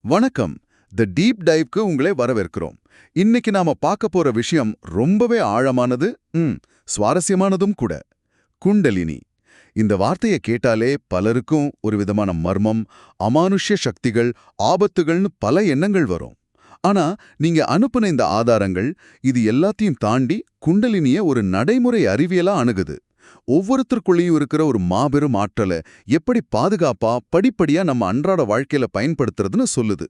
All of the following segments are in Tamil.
வணக்கம். தி டீப் டைவ்க்கு உங்களை வரவேற்கிறோம். இன்னைக்கு நாம பார்க்க போற விஷயம் ரொம்பவே ஆழமானது, சுவாரஸ்யமானதும் கூட. குண்டலினி. இந்த வார்த்தையை கேட்டாலே பலருக்கும் ஒரு விதமான மர்மம், அமானுஷ்ய சக்திகள், ஆபத்துகள்னு பல எண்ணங்கள் வரும். ஆனா நீங்க அனுப்புன இந்த ஆதாரங்கள் இது எல்லாத்தையும் தாண்டி குண்டலினிய ஒரு நடைமுறை அறிவியலா அணுகுது. ஒவ்வொருத்தருக்குள்ளேயும் இருக்கிற ஒரு மாபெரும் ஆற்றலை எப்படி பாதுகாப்பா படிப்படியா நம்ம அன்றாட வாழ்க்கையில பயன்படுத்துறதுன்னு சொல்லுது.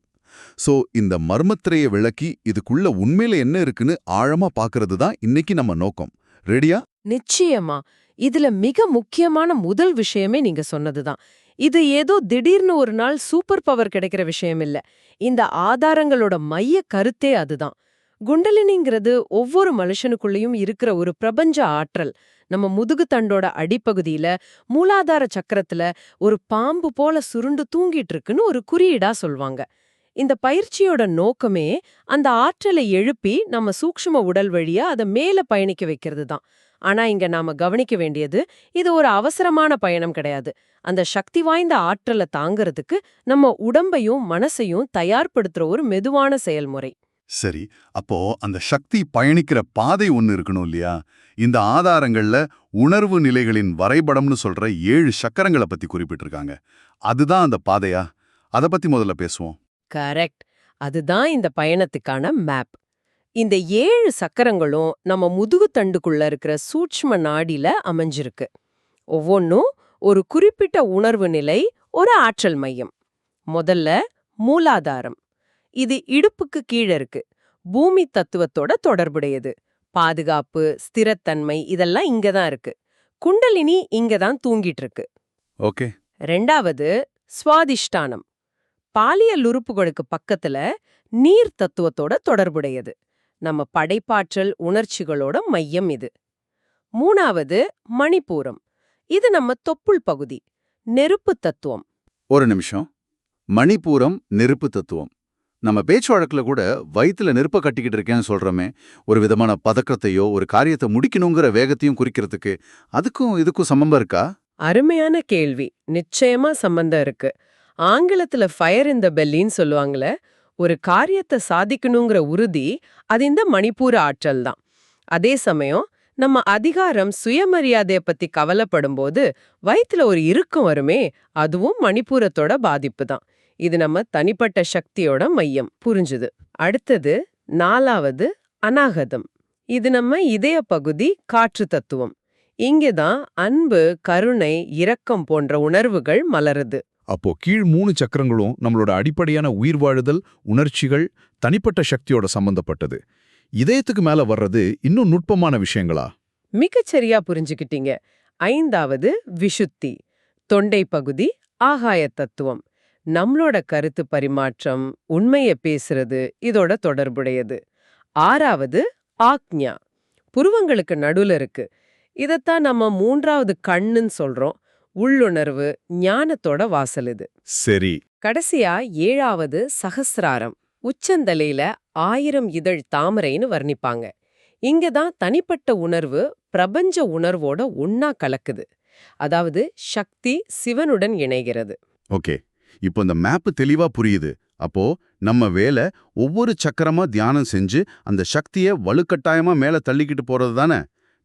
சோ இந்த மர்மத்திரையை விளக்கி இதுக்குள்ள உண்மையில என்ன இருக்குன்னு ஆழமா பாக்குறது தான் இன்னைக்கு நம்ம நோக்கம். ரெடியா? நிச்சயமா. இதுல மிக முக்கியமான முதல் விஷயமே நீங்க சொன்னதுதான். இது ஏதோ திடீர்னு ஒரு நாள் சூப்பர் பவர் கிடைக்கிற விஷயம் இல்ல. இந்த ஆதாரங்களோட மைய கருத்தே அதுதான். குண்டலினிங்கிறது ஒவ்வொரு மனுஷனுக்குள்ளேயும் இருக்கிற ஒரு பிரபஞ்ச ஆற்றல். நம்ம முதுகு தண்டோட அடிப்பகுதியில மூலாதார சக்கரத்துல ஒரு பாம்பு போல சுருண்டு தூங்கிட்டு இருக்குன்னு ஒரு குறியீடா சொல்வாங்க. இந்த பயிற்சியோட நோக்கமே அந்த ஆற்றலை எழுப்பி நம்ம சூக்ஷ்ம உடல் வழியா அதை மேல பயணிக்க வைக்கிறது தான். ஆனா இங்க நாம கவனிக்க வேண்டியது, இது ஒரு அவசரமான பயணம் கிடையாது. அந்த சக்தி வாய்ந்த ஆற்றலை தாங்கறதுக்கு நம்ம உடம்பையும் மனசையும் தயார்படுத்துற ஒரு மெதுவான செயல்முறை. சரி, அப்போ அந்த சக்தி பயணிக்கிற பாதை ஒன்னு இருக்கணும் இல்லையா? இந்த ஆதாரங்கள்ல உணர்வு நிலைகளின் வரைபடம்னு சொல்ற 7 சக்கரங்களை பத்தி குறிப்பிட்டிருக்காங்க. அதுதான் அந்த பாதையா? அத பத்தி முதல்ல பேசுவோம். கரெக்ட். அதுதான் இந்த பயணத்துக்கான மேப். இந்த 7 சக்கரங்களும் நம்ம முதுகுத்தண்டுக்குள்ள இருக்கிற சூட்ச்ம நாடில அமைஞ்சிருக்கு. ஒவ்வொன்னும் ஒரு குறிப்பிட்ட உணர்வு நிலை, ஒரு ஆற்றல் மையம். முதல்ல மூலாதாரம். இது இடுப்புக்கு கீழ இருக்கு. பூமி தத்துவத்தோட தொடர்புடையது. பாதுகாப்பு, ஸ்திரத்தன்மை இதெல்லாம் இங்க தான் இருக்கு. குண்டலினி இங்க தான் தூங்கிட்டு இருக்கு. ஓகே. ரெண்டாவது ஸ்வாதிஷ்டானம். பாலியல் உறுப்புகளுக்கு பக்கத்துல நீர் தத்துவத்தோட தொடர்புடையது. நம்ம படைப்பாற்றல் உணர்ச்சிகளோட மையம் இது. மூணாவது மணிப்பூரம். இது நம்ம தொப்புள் பகுதி. நெருப்பு தத்துவம். ஒரு நிமிஷம். மணிப்பூரம், நெருப்பு தத்துவம். நம்ம பேச்சு வழக்குல கூட வயித்துல நெருப்ப கட்டிக்கிட்டு இருக்கேன்னு சொல்றோமே, ஒரு விதமான பதக்கத்தையோ ஒரு காரியத்தை முடிக்கணுங்கிற வேகத்தையும் குறிக்கிறதுக்கு அதுக்கும் இதுக்கும் சம்பந்தம் இருக்கா? அருமையான கேள்வி. நிச்சயமா சம்பந்தம் இருக்கு. ஆங்கிலத்துல ஃபயர் இன் த பெல்லின்னு சொல்லுவாங்களே, ஒரு காரியத்தை சாதிக்கணுங்கிற உறுதி அது இந்த மணிப்பூர ஆற்றல் தான். அதே சமயம் நம்ம அதிகாரம் சுயமரியாதைய பத்தி கவலைப்படும்போது வயித்துல ஒரு இறுக்கம் வருமே, அதுவும் மணிப்பூரத்தோட பாதிப்பு தான். இது நம்ம தனிப்பட்ட சக்தியோட மையம். புரிஞ்சுது. அடுத்தது 4வது அநாகதம். இது நம்ம இதய பகுதி, காற்று தத்துவம். இங்கதான் அன்பு, கருணை, இரக்கம் போன்ற உணர்வுகள் மலருது. அப்போ கீழ் 3 சக்கரங்களும் நம்மளோட அடிப்படையான உயிர் வாழுதல், உணர்ச்சிகள், தனிப்பட்ட சக்தியோட சம்பந்தப்பட்டது. இதயத்துக்கு மேல வர்றது இன்னும் நுட்பமான விஷயங்களா? மிகச்சரியா புரிஞ்சுக்கிட்டீங்க. 5வது விஷுத்தி. தொண்டை பகுதி, ஆகாய தத்துவம். நம்மளோட கருத்து பரிமாற்றம், உண்மைய பேசுறது இதோட தொடர்புடையது. 6வது ஆக்ஞா. புருவங்களுக்கு நடுவுல இருக்கு. இதத்தான் நம்ம 3வது கண்ணுன்னு சொல்றோம். உள்ளுணர்வு, ஞானத்தோட வாசல் இது. சரி. கடைசியா 7வது சகசிராரம். உச்சந்தலையில 1000 இதழ் தாமரைன்னு வர்ணிப்பாங்க. இங்கதான் தனிப்பட்ட உணர்வு பிரபஞ்ச உணர்வோட ஒன்னா கலக்குது. அதாவது சக்தி சிவனுடன் இணைகிறது. ஓகே. இப்போ இந்த மேப் தெளிவா புரியுது. அப்போ நம்ம வேலை ஒவ்வொரு சக்கரமா தியானம் செஞ்சு அந்த சக்தியை வலுக்கட்டாயமா மேல தள்ளிக்கிட்டு போறது தானே?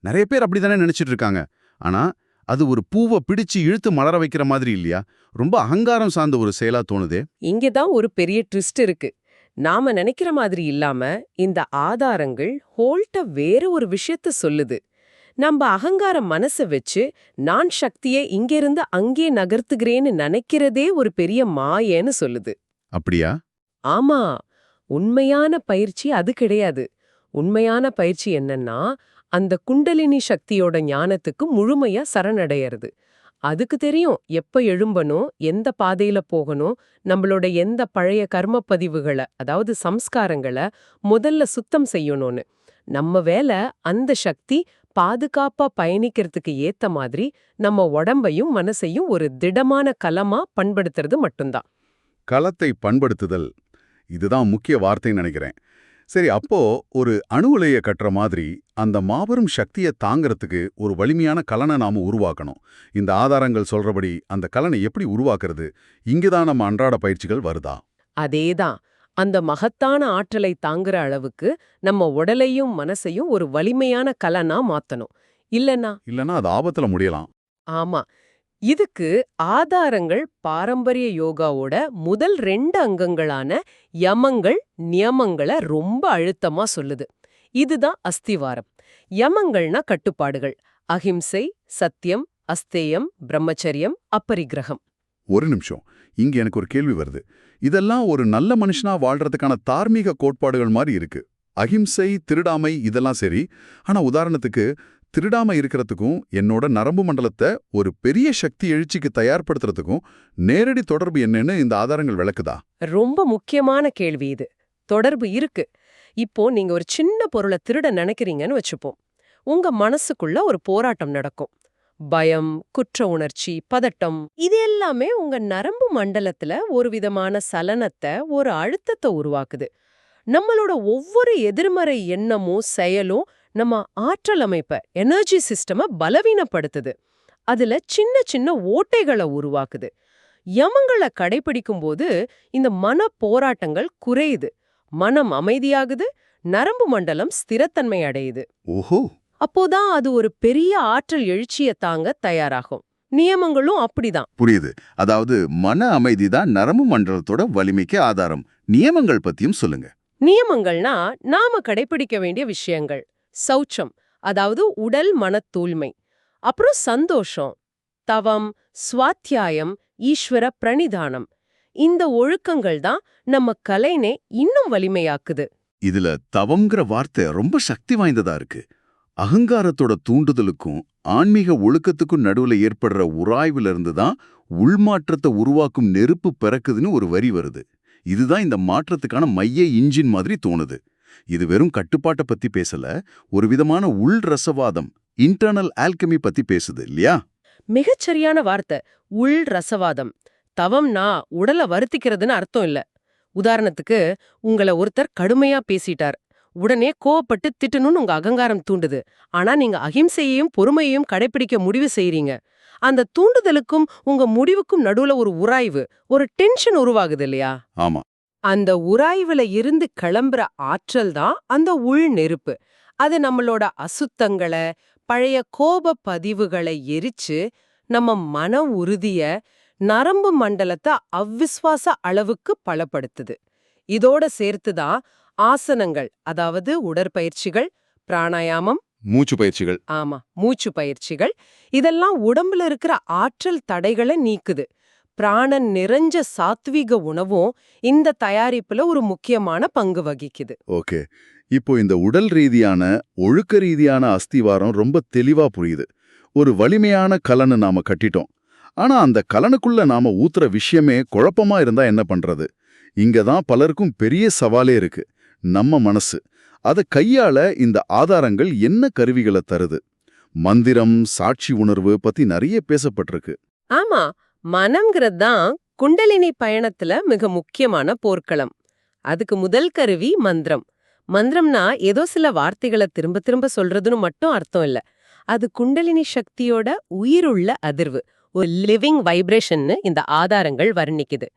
நிறைய பேர் அப்படித்தானே நினைச்சிட்டு இருக்காங்க. ஆனா அது ஒரு பூவை பிடிச்சு இழுத்து மலர வைக்கிற மாதிரி இல்லையா? ரொம்ப அகங்காரம் சார்ந்த ஒரு செயலா தோணுதே. இங்கதான் ஒரு பெரிய ட்விஸ்ட் இருக்கு. நாம நினைக்கிற மாதிரி இல்லாம இந்த ஆதாரங்கள் ஹோல்ட்ட வேற ஒரு விஷயத்த சொல்லுது. நம்ம அகங்கார மனசை வச்சு நான் சக்தியை இங்கிருந்து அங்கே நகர்த்துகிறேன்னு நினைக்கிறதே ஒரு பெரிய மாயேன்னு சொல்லுது. அப்படியா? ஆமா. உண்மையான பயிற்சி அது கிடையாது. உண்மையான பயிற்சி என்னன்னா, அந்த குண்டலினி சக்தியோட ஞானத்துக்கு முழுமையா சரணடையறது. அதுக்கு தெரியும் எப்ப எழும்பணும், எந்த பாதையில போகணும், நம்மளோட எந்த பழைய கர்ம பதிவுகளை, அதாவது சம்ஸ்காரங்களை முதல்ல சுத்தம் செய்யணும்னு. நம்ம வேலை அந்த சக்தி பாதுகாப்பா பயணிக்கிறதுக்கு ஏத்த மாதிரி நம்ம உடம்பையும் மனசையும் ஒரு திடமான கலமா பண்படுத்துறது மட்டும்தான். களத்தை பண்படுத்துதல், இதுதான் முக்கிய வார்த்தைன்னு நினைக்கிறேன். சரி, அப்போ ஒரு அணு உலையை கட்டுற மாதிரி அந்த மாபெரும் சக்தியை தாங்கிறதுக்கு ஒரு வலிமையான கலனை நாம உருவாக்கணும். இந்த ஆதாரங்கள் சொல்றபடி அந்த கலனை எப்படி உருவாக்குறது? இங்கதான் நம்ம அன்றாட பயிற்சிகள் வருதா? அதேதான். அந்த மகத்தான ஆற்றலை தாங்குற அளவுக்கு நம்ம உடலையும் மனசையும் ஒரு வலிமையான கலனா மாத்தணும். இல்லனா அது ஆபத்துல முடியலாம். ஆமா. இதுக்கு ஆதாரங்கள் பாரம்பரிய யோகாவோட முதல் 2 அங்கங்களான யமங்கள், நியமங்கள ரொம்ப அழுத்தமா சொல்லுது. இதுதான் அஸ்திவாரம். யமங்கள்னா கட்டுப்பாடுகள். அஹிம்சை, சத்தியம், அஸ்தேயம், பிரம்மச்சரியம், அப்பரிக்கிரகம். ஒரு நிமிஷம். இங்க எனக்கு ஒரு கேள்வி வருது. இதெல்லாம் ஒரு நல்ல மனுஷனா வாழ்றதுக்கான தார்மீக கோட்பாடுகள் மாதிரி இருக்கு. அஹிம்சை, திருடாமை இதெல்லாம் சரி. ஆனா உதாரணத்துக்கு திருடாம இருக்கிறதுக்கும் என்னோட நரம்பு மண்டலத்தை ஒரு பெரிய சக்தி எழுச்சிக்கு தயார்படுத்துறதுக்கும் நேரடி தொடர்பு என்னன்னு இந்த ஆதாரங்கள் விளக்குதா? ரொம்ப முக்கியமான கேள்வி இது. தொடர்பு இருக்கு. இப்போ நீங்க ஒரு சின்ன பொருளை திருட நினைக்கிறீங்கன்னு வச்சுப்போம். உங்க மனசுக்குள்ள ஒரு போராட்டம் நடக்கும். பயம், குற்ற உணர்ச்சி, பதட்டம் இது எல்லாமே உங்க நரம்பு மண்டலத்துல ஒரு விதமான சலனத்தை, ஒரு அழுத்தத்தை உருவாக்குது. நம்மளோட ஒவ்வொரு எதிர்மறை எண்ணமும் செயலும் நம்ம ஆற்றல் அமைப்ப, எனர்ஜி சிஸ்டம பலவீனப்படுத்துது. அதுல சின்ன சின்ன ஓட்டைகளை உருவாக்குது. யமங்களை கடைபிடிக்கும் போது இந்த மன போராட்டங்கள் குறையுது, மனம் அமைதியாகுது, நரம்பு மண்டலம் ஸ்திரத்தன்மை அடையுது. ஓஹோ! அப்போதான் அது ஒரு பெரிய ஆற்றல் எழுச்சிய தாங்க தயாராகும். நியமங்களும் அப்படிதான். புரியுது. அதாவது மன அமைதி தான் நரம்பு மண்டலத்தோட வலிமைக்கு ஆதாரம். நியமங்கள் பத்தியும் சொல்லுங்க. நியமங்கள்னா நாம கடைபிடிக்க வேண்டிய விஷயங்கள். சௌச்சம், அதாவது உடல் மன தூய்மை. அப்புறம் சந்தோஷம், தவம், ஸ்வாத்தியாயம், ஈஸ்வர பிரணிதானம். இந்த ஒழுக்கங்கள் தான் நம்ம கலைனை இன்னும் வலிமையாக்குது. இதுல தவம்ங்கிற வார்த்தை ரொம்ப சக்தி வாய்ந்ததா இருக்கு. அகங்காரத்தோட தூண்டுதலுக்கும் ஆன்மீக ஒழுக்கத்துக்கும் நடுவுல ஏற்படுற உராய்வுல இருந்து தான் உள்மாற்றத்தை உருவாக்கும் நெருப்பு பிறக்குதுன்னு ஒரு வரி வருது. இதுதான் இந்த மாற்றத்துக்கான மைய இன்ஜின் மாதிரி தோணுது. இது வெறும் கட்டுப்பாட்டை பத்தி பேசல, ஒரு விதமான உள் ரசவாதம், இன்டர்னல் ஆல்கெமி பத்தி பேசுது இல்லையா? மிகச்சரியான வார்த்தை, உள் ரசவாதம். தவம்னா உடலை வருத்திக்கிறதுன்னு அர்த்தம் இல்ல. உதாரணத்துக்கு, உங்களை ஒருத்தர் கடுமையா பேசிட்டார். உடனே கோவப்பட்டு திட்டணும்னு உங்க அகங்காரம் தூண்டுது. ஆனா நீங்க அகிம்சையையும் பொறுமையையும் கடைபிடிக்க முடிவு செய்றீங்க. அந்த தூண்டுதலுக்கும் உங்க முடிவுக்கும் நடுவுல ஒரு உராய்வு, ஒரு டென்ஷன் உருவாகுது இல்லையா? ஆமா. அந்த உராய்வுல இருந்து கிளம்புற ஆற்றல் தான் அந்த உள் நெருப்பு. அது நம்மளோட அசுத்தங்களை, பழைய கோப பதிவுகளை எரிச்சு நம்ம மன உறுதிய, நரம்பு மண்டலத்தை அவ்விஸ்வாச அளவுக்கு பலப்படுத்துது. இதோட சேர்த்துதான் ஆசனங்கள், அதாவது உடற்பயிற்சிகள், பிராணாயாமம், மூச்சு பயிற்சிகள். ஆமா, மூச்சு பயிற்சிகள் இதெல்லாம் உடம்புல இருக்கிற ஆற்றல் தடைகளை நீக்குது. பிராணன் நிறைஞ்ச சாத்வீக உணவும் இந்த தயாரிப்புல ஒரு முக்கியமான பங்கு வகிக்குது. ஓகே. இப்போ இந்த உடல் ரீதியான, ஒழுக்க ரீதியான அஸ்திவாரம் ரொம்ப தெளிவா புரியுது. ஒரு வலிமையான கலனை நாம கட்டிட்டோம். ஆனா அந்த கலனுக்குள்ள நாம ஊத்துற விஷயமே குழப்பமா இருந்தா என்ன பண்றது? இங்கதான் பலருக்கும் பெரிய சவாலே இருக்கு. நம்ம மனசு. அதை கையாள இந்த ஆதாரங்கள் என்ன கருவிகளை தருது? மந்திரம், சாட்சி உணர்வு பத்தி நிறைய பேசப்பட்டிருக்கு. ஆமா, மனம்ங்கிறது தான் குண்டலினி பயணத்துல மிக முக்கியமான போர்க்களம். அதுக்கு முதல் கருவி மந்திரம். மந்திரம்னா ஏதோ சில வார்த்தைகளை திரும்ப திரும்ப சொல்றதுன்னு மட்டும் அர்த்தம் இல்ல. அது குண்டலினி சக்தியோட உயிருள்ள அதிர்வு, ஒரு லிவிங் வைப்ரேஷன்னு இந்த ஆதாரங்கள் வர்ணிக்குது.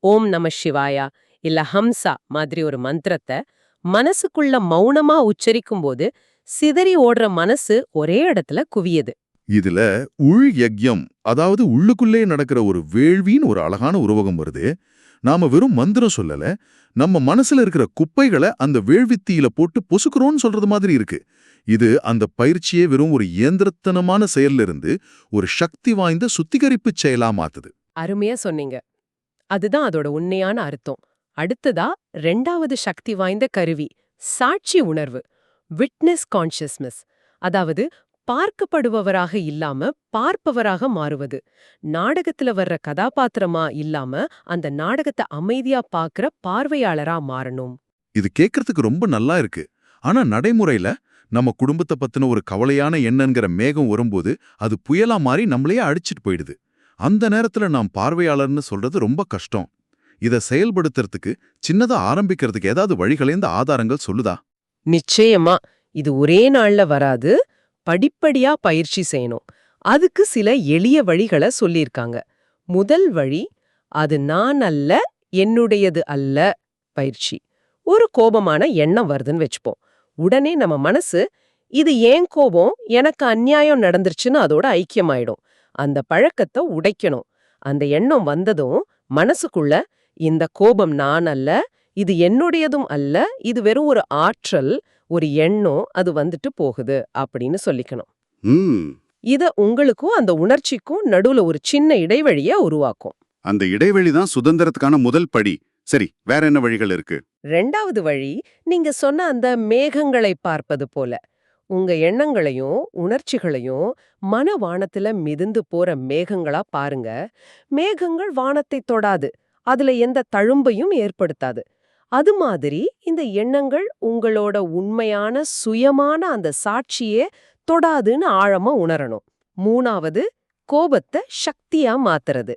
ஓம் நம சிவாயா இல்ல ஹம்சா மாதிரி ஒரு மந்திரத்தை மனசுக்குள்ள மௌனமா உச்சரிக்கும் போது சிதறி ஓடுற மனசு ஒரே இடத்துல குவியுது. இதுல உள் யக்ஞம், அதாவது உள்ளுக்குள்ளே நடக்கிற ஒரு வேள்வின்னு ஒரு அழகான உருவகம் வருது. நாம வெறும் மந்திரம் சொல்லல, நம்ம மனசுல இருக்கிற குப்பைகளை அந்த வேள்வித்தீயில போட்டு பொசுக்குறோம்னு சொல்றது மாதிரி இருக்கு. இது அந்த பயிற்சியே வெறும் ஒரு இயந்திரத்தனமான செயல்ல இருந்து ஒரு சக்தி வாய்ந்த சுத்திகரிப்பு செயலா மாத்துது. அருமையா சொன்னீங்க. அதுதான் அதோட உண்மையான அர்த்தம். அடுத்ததா 2வது சக்தி வாய்ந்த கருவி, சாட்சி உணர்வு, விட்னஸ் கான்ஷியஸ்னஸ். அதாவது பார்க்கப்படுபவராக இல்லாம பார்ப்பவராக மாறுவது. நாடகத்துல வர்ற கதாபாத்திரமா இல்லாம அந்த நாடகத்தை அமைதியா பார்க்கிற பார்வையாளரா மாறணும். இது கேட்கறதுக்கு ரொம்ப நல்லா இருக்கு. ஆனா நடைமுறையில நம்ம குடும்பத்தை பத்தின ஒரு கவலையான எண்ணங்கிற மேகம் வரும்போது அது புயலா மாறி நம்மளையே அடிச்சிட்டு போயிடுது. அந்த நேரத்துல நாம் பார்வையாளர்னு சொல்றது ரொம்ப கஷ்டம். இதை செயல்படுத்துறதுக்கு, சின்னதா ஆரம்பிக்கிறதுக்கு ஏதாவது வழிகளை இந்த ஆதாரங்கள் சொல்லுதா? நிச்சயமா. இது ஒரே நாள்ல வராது. படிப்படியா பயிற்சி செய்யணும். அதுக்கு சில எளிய வழிகளை சொல்லியிருக்காங்க. முதல் வழி, அது நான் அல்ல, என்னுடையது அல்ல பயிற்சி. ஒரு கோபமான எண்ணம் வருதுன்னு வச்சுப்போம். உடனே நம்ம மனசு இது ஏன் கோபம், எனக்கு அநியாயம் நடந்துருச்சுன்னு அதோட ஐக்கியமாயிடும். அந்த பழக்கத்தை உடைக்கணும். அந்த எண்ணம் வந்ததும் மனசுக்குள்ள இந்த கோபம் நான் அல்ல, இது என்னுடையதும் அல்ல, இது வெறும் ஒரு ஆற்றல், ஒரு எண்ணம், அது வந்துட்டு போகுது அப்படின்னு சொல்லிக்கணும். ம் இத உங்களுக்கும் அந்த உணர்ச்சிக்கும் நடுவுல ஒரு சின்ன இடைவெளிய உருவாக்கும். அந்த இடைவெளி தான் சுதந்திரத்துக்கான முதல் படி. சரி, வேற என்ன வழிகள் இருக்கு? 2வது வழி, நீங்க சொன்ன அந்த மேகங்களை பார்ப்பது போல. உங்க எண்ணங்களையும் உணர்ச்சிகளையும் மனவானத்துல மிதந்து போற மேகங்களா பாருங்க. மேகங்கள் வானத்தை தொடாது, அதுல எந்த தழும்பையும் ஏற்படுத்தாது. அது மாதிரி இந்த எண்ணங்கள் உங்களோட உண்மையான சுயமான அந்த சாட்சியே தொடாதுன்னு ஆழமா உணரணும். 3வது, கோபத்தை சக்தியா மாத்துறது.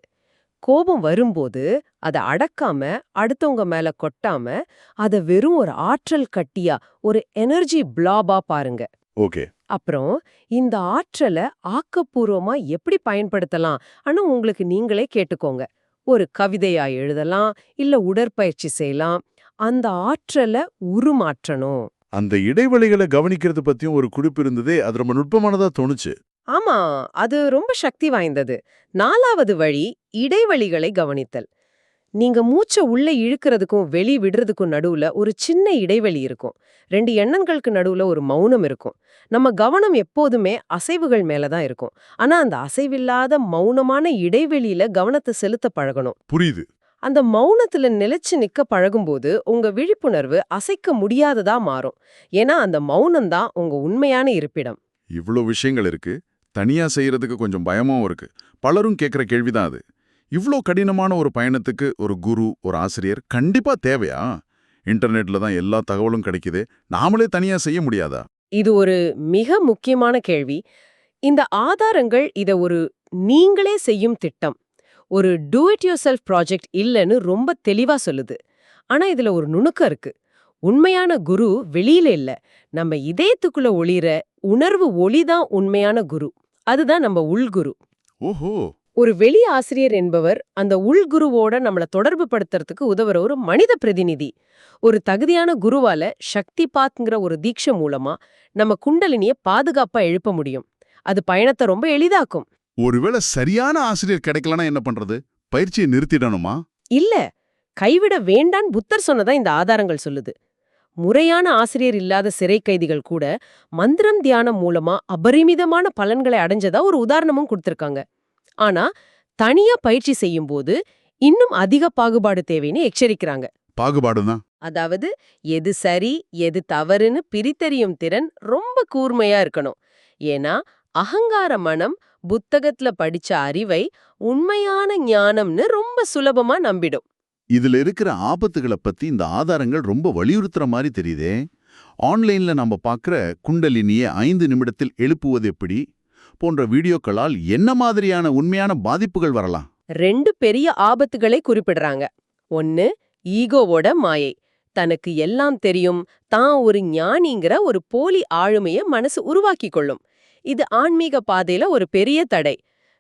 கோபம் வரும்போது அதை அடக்காம அடுத்தவங்க மேல கொட்டாம அத வெறும் ஒரு ஆற்றல் கட்டியா, ஒரு எனர்ஜி பிளாபா பாருங்க. ஓகே. அப்புறம் இந்த ஆற்றலை ஆக்கப்பூர்வமா எப்படி பயன்படுத்தலாம் ஆனா உங்களுக்கு நீங்களே கேட்டுக்கோங்க. ஒரு கவிதையா எழுதலாம், இல்ல உடற்பயிற்சி செய்யலாம். அந்த ஆற்றலை உருமாற்றணும். அந்த இடைவெளிகளை கவனிக்கிறது பத்தியும் ஒரு குறிப்பு இருந்ததே, அது ரொம்ப நுட்பமானதா தோணுச்சு. ஆமா, அது ரொம்ப சக்தி வாய்ந்தது. 4வது வழி, இடைவெளிகளை கவனித்தல். நீங்க மூச்சை உள்ள இழுக்கிறதுக்கும் வெளி விடுறதுக்கும் நடுவுல ஒரு சின்ன இடைவெளி இருக்கும். 2 எண்ணங்களுக்கு நடுவுல ஒரு மௌனம் இருக்கும். நம்ம கவனம் எப்போதுமே அசைவுகள் மேலதான் இருக்கும். ஆனா அந்த அசைவில்லாத மௌனமான இடைவெளியில கவனத்தை செலுத்த பழகணும். புரியுது. அந்த மௌனத்துல நிலைச்சு நிக்க பழகும்போது உங்க விழிப்புணர்வு அசைக்க முடியாததா மாறும். ஏன்னா அந்த மௌனம் தான் உங்க உண்மையான இருப்பிடம். இவ்ளோ விஷயங்கள் இருக்கு. தனியா செய்யறதுக்கு கொஞ்சம் பயமும் இருக்கு. பலரும் கேட்கிற கேள்விதான் அது. இவ்ளோ கடினமான ஒரு பயணத்துக்கு ஒரு குரு, ஒரு ஆசிரியர் கண்டிப்பா தேவையா? இன்டர்நெட்ல தான் எல்லா தகவலும் கிடைக்குது. நாமளே தனியா செய்ய முடியாதா? இது ஒரு மிக முக்கியமான கேள்வி. இந்த ஆதாரங்கள் இத ஒரு நீங்களே செய்யும் திட்டம், ஒரு do it your self project இல்லைன்னு ரொம்ப தெளிவா சொல்லுது. ஆனா இதுல ஒரு நுணுக்கம் இருக்கு. உண்மையான குரு வெளியில இல்ல, நம்ம இதயத்துக்குள்ள ஒளிர உணர்வு ஒளிதான் உண்மையான குரு. அதுதான் நம்ம உள்குரு. ஓஹோ. ஒரு வெளி ஆசிரியர் என்பவர் அந்த உள்குருவோட நம்மள தொடர்பு படுத்துறதுக்கு உதவுற ஒரு மனித பிரதிநிதி. ஒரு தகுதியான குருவால சக்தி பாத்ங்கிற ஒரு தீட்சை மூலமா நம்ம குண்டலினிய பாதுகாப்பா எழுப்ப முடியும். அது பயணத்தை ரொம்ப எளிதாக்கும். ஒருவேளை சரியான ஆசிரியர் கிடைக்கலனா என்ன பண்றது? பயிற்சியை நிறுத்திடணுமா? இல்ல, கைவிட வேண்டான் புத்தர் சொன்னதா இந்த ஆதாரங்கள் சொல்லுது. முறையான ஆசிரியர் இல்லாத சிறை கைதிகள் கூட மந்திரம் தியானம் மூலமா அபரிமிதமான பலன்களை அடைஞ்சதா ஒரு உதாரணமும் கொடுத்திருக்காங்க. ஆனா தனியா பயிற்சி செய்யும் போது இன்னும் அதிக பாகுபாடு தேவைன்னு எச்சரிக்கிறாங்க. பாகுபாடுதான். அதாவது எது சரி எது தவறுன்னு பிரித்தறியும் திறன் ரொம்ப கூர்மையா இருக்கணும். ஏன்னா அகங்கார மனம் புத்தகத்துல படிச்ச அறிவை உண்மையான ஞானம்னு ரொம்ப சுலபமா நம்பிடும். இதுல இருக்கிற ஆபத்துகளை பத்தி இந்த ஆதாரங்கள் ரொம்ப வலியுறுத்துற மாதிரி தெரியுதே. ஆன்லைன்ல நம்ம பார்க்குற குண்டலினியை 5 நிமிடத்தில் எழுப்புவது எப்படி போன்ற வீடியோக்களால் என்ன மாதிரியான உண்மையான பாதிப்புகள் வரலாம்? 2 பெரிய ஆபத்துகளை குறிப்பிடுறாங்க. 1, ஈகோவோட மாயை. தனக்கு எல்லாம் தெரியும், தான் ஒரு ஞானிங்கிற ஒரு போலி ஆளுமைய மனசு உருவாக்கி கொள்ளும். இது ஆன்மீக பாதையில ஒரு பெரிய தடை.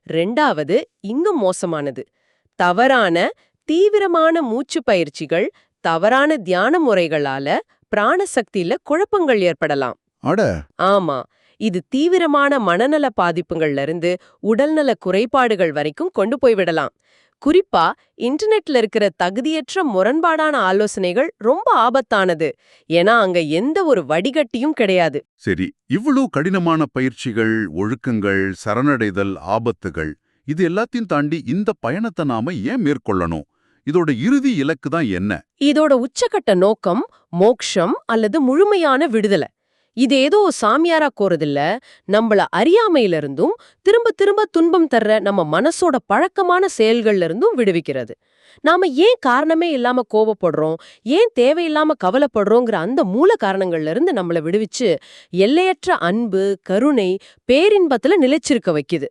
2வது, இன்னும் மோசமானது, தவறான தீவிரமான மூச்சு பயிற்சிகள், தவறான தியான முறைகளால பிராணசக்தியில குழப்பங்கள் ஏற்படலாம். அட. ஆமா, இது தீவிரமான மனநல பாதிப்புகள்ல இருந்து உடல்நல குறைபாடுகள் வரைக்கும் கொண்டு போய்விடலாம். குறிப்பா இன்டர்நெட்ல இருக்கிற தகுதியற்ற முரண்பாடான ஆலோசனைகள் ரொம்ப ஆபத்தானது. ஏன்னா அங்க எந்த ஒரு வடிகட்டியும் கிடையாது. சரி, இவ்வளவு கடினமான பயிற்சிகள், ஒழுக்கங்கள், சரணடைதல், ஆபத்துகள், இது எல்லாத்தையும் தாண்டி இந்த பயணத்தை நாம ஏன் மேற்கொள்ளணும்? இதோட இறுதி இலக்கு தான் என்ன? இதோட உச்சக்கட்ட நோக்கம் மோக்ஷம் அல்லது முழுமையான விடுதலை. இது ஏதோ சாமியாரா கோரதில்ல, நம்மள அறியாமையிலிருந்தும் திரும்ப திரும்ப துன்பம் தர்ற நம்ம மனசோட பழக்கமான செயல்கள்ல இருந்தும் விடுவிக்கிறது. நாம ஏன் காரணமே இல்லாம கோபப்படுறோம், ஏன் தேவையில்லாம கவலைப்படுறோங்கிற அந்த மூல காரணங்கள்ல இருந்து நம்மள விடுவிச்சு எல்லையற்ற அன்பு, கருணை, பேரின்பத்துல நிலைச்சிருக்க வைக்குது.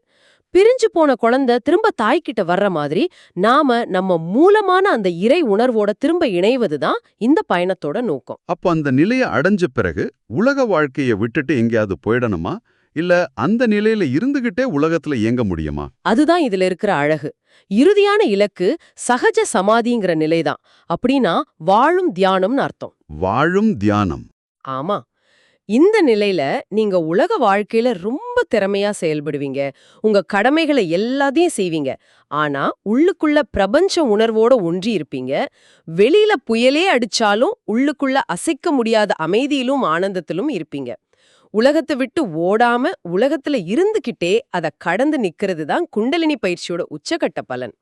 பிரிஞ்சு போன குழந்தை திரும்ப தாய்கிட்ட வர்ற மாதிரி நாம நம்ம மூலமான அந்த இறை உணர்வோட திரும்ப இணைவதுதான் இந்த பயணத்தோட நோக்கம். அப்போ அந்த நிலையை அடைஞ்ச பிறகு உலக வாழ்க்கையை விட்டுட்டு எங்கேயாவது போயிடணுமா? இல்ல அந்த நிலையில இருந்துகிட்டே உலகத்துல இயங்க முடியுமா? அதுதான் இதுல இருக்கிற அழகு. இறுதியான இலக்கு சகஜ சமாதிங்கிற நிலைதான். அப்படின்னா வாழும் தியானம்னு அர்த்தம். வாழும் தியானம். ஆமா. இந்த நிலையில நீங்க உலக வாழ்க்கையில ரொம்ப திறமையா செயல்படுவீங்க. உங்க கடமைகளை எல்லாத்தையும் செய்வீங்க. ஆனா உள்ளுக்குள்ள பிரபஞ்ச உணர்வோட ஒன்றி இருப்பீங்க. வெளியில புயலே அடிச்சாலும் உள்ளுக்குள்ள அசைக்க முடியாத அமைதியிலும் ஆனந்தத்திலும் இருப்பீங்க. உலகத்தை விட்டு ஓடாம உலகத்துல இருந்துகிட்டே அத கடந்து நிக்கிறது தான் குண்டலினி பயிற்சியோட உச்சகட்ட பலன்.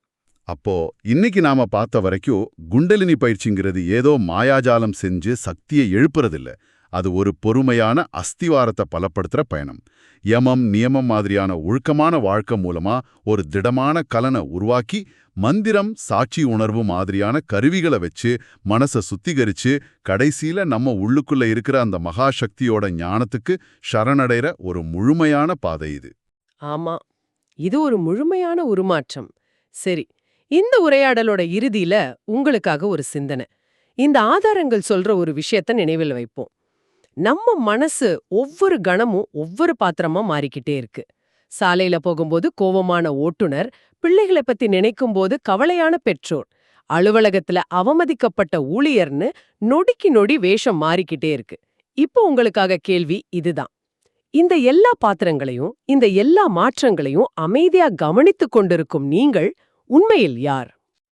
அப்போ இன்னைக்கு நாம பார்த்த வரைக்கும் குண்டலினி பயிற்சிங்கிறது ஏதோ மாயாஜாலம் செஞ்சு சக்தியை எழுப்புறதில்ல. அது ஒரு பொறுமையான அஸ்திவாரத்தை பலப்படுத்துற பயணம். யமம் நியமம் மாதிரியான ஒழுக்கமான வாழ்க்கை மூலமா ஒரு திடமான கலனை உருவாக்கி, மந்திரம் சாட்சி உணர்வு மாதிரியான கருவிகளை வச்சு மனசை சுத்திகரிச்சு கடைசியில நம்ம உள்ளுக்குள்ள இருக்கிற அந்த மகாசக்தியோட ஞானத்துக்கு சரணடைற ஒரு முழுமையான பாதை இது. ஆமா, இது ஒரு முழுமையான உருமாற்றம். சரி, இந்த உரையாடலோட இறுதியில உங்களுக்காக ஒரு சிந்தனை. இந்த ஆதாரங்கள் சொல்ற ஒரு விஷயத்த நினைவில் வைப்போம். நம்ம மனசு ஒவ்வொரு கணமும் ஒவ்வொரு பாத்திரமா மாறிக்கிட்டே இருக்கு. சாலையில போகும்போது கோவமான ஓட்டுநர், பிள்ளைகளை பத்தி நினைக்கும் போது கவலையான பெற்றோர், அலுவலகத்துல அவமதிக்கப்பட்ட ஊழியர்னு நொடிக்கு நொடி வேஷம் மாறிக்கிட்டே இருக்கு. இப்போ உங்களுக்காக கேள்வி இதுதான். இந்த எல்லா பாத்திரங்களையும் இந்த எல்லா மாற்றங்களையும் அமைதியா கவனித்துக் கொண்டிருக்கும் நீங்கள் உண்மையில் யார்?